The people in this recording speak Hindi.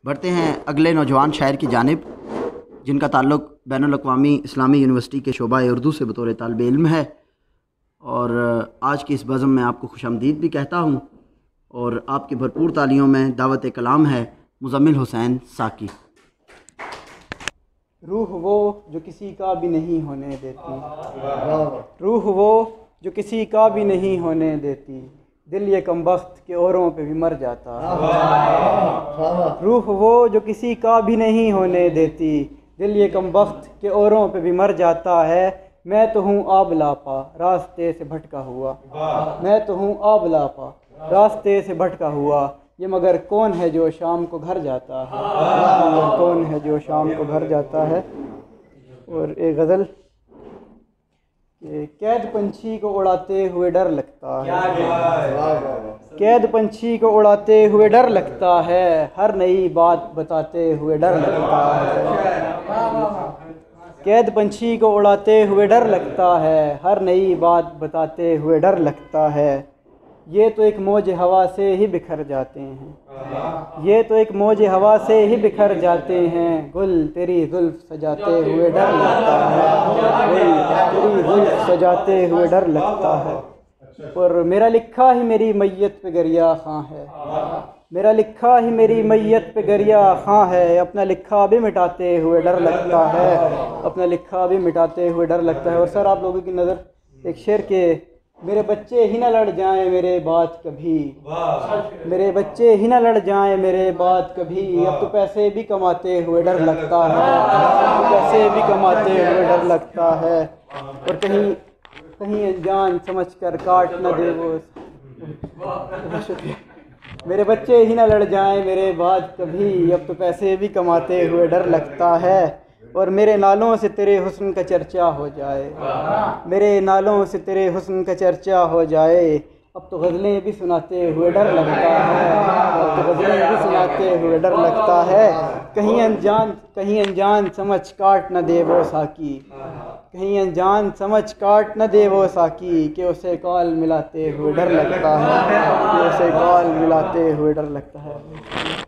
बढ़ते हैं अगले नौजवान शायर की जानिब, जिनका ताल्लुक़ बैनुल अक़वामी इस्लामी यूनिवर्सिटी के शोबा उर्दू से बतौर तालिब इल्म है। और आज की इस बज़म में आपको खुशामदीद भी कहता हूँ और आपकी भरपूर तालियों में दावत कलाम है मुज़म्मिल हुसैन साकी। रूह वो जो किसी का भी नहीं होने देती, रूह वो जो किसी का भी नहीं होने देती, दिल ये कमबख्त के औरों पे भी मर जाता है। रूह वो जो किसी का भी नहीं होने देती, दिल ये कमबख्त के औरों पे भी मर जाता है। मैं तो हूँ आब लापा रास्ते से भटका हुआ, मैं तो हूँ आब लापा रास्ते से भटका हुआ, ये मगर कौन है जो शाम को घर जाता है, मगर कौन है जो शाम को घर जाता है। और एक गज़ल, कैद पंछी को उड़ाते हुए डर लगता है, कैद पंछी को उड़ाते हुए डर लगता है, हर नई बात बताते हुए डर लगता है। कैद पंछी को उड़ाते हुए डर लगता है, हर नई बात बताते हुए डर लगता है। ये तो एक मौज हवा से ही बिखर जाते हैं, ये तो एक मौज हवा से ही बिखर जाते हैं, गुल तेरी जुल्फ सजाते हुए डर लगता है, गुल तेरी जुल्फ सजाते हुए डर लगता है। और मेरा लिखा ही मेरी मैयत पे गरिया खां है, मेरा लिखा ही मेरी मैयत पे गरिया खां है, अपना लिखा भी मिटाते हुए डर लगता है, अपना लिखा भी मिटाते हुए डर लगता है। और सर आप लोगों की नज़र एक शेर के, मेरे बच्चे ही ना लड़ जाएं मेरे बाद कभी, मेरे बच्चे ही ना लड़ जाएं मेरे बाद कभी, अब तो पैसे भी कमाते हुए डर लगता है, अब तो पैसे भी कमाते हुए डर लगता है। और कहीं कहीं अनजान समझ कर काट न दे वो, मेरे बच्चे ही ना लड़ जाएं मेरे बाद कभी, अब तो पैसे भी कमाते हुए डर लगता है। और मेरे नालों से तेरे हुस्न का चर्चा हो जाए, मेरे नालों से तेरे हुस्न का चर्चा हो जाए, अब तो गज़लें भी सुनाते हुए डर लगता है, अब तो गज़लें भी सुनाते हुए डर लगता है। कहीं अनजान समझ काट न दे वो साकी, कहीं अनजान समझ काट न दे वो साकी, कि उसे कॉल मिलाते हुए डर लगता है, कि उसे कॉल मिलाते हुए डर लगता है।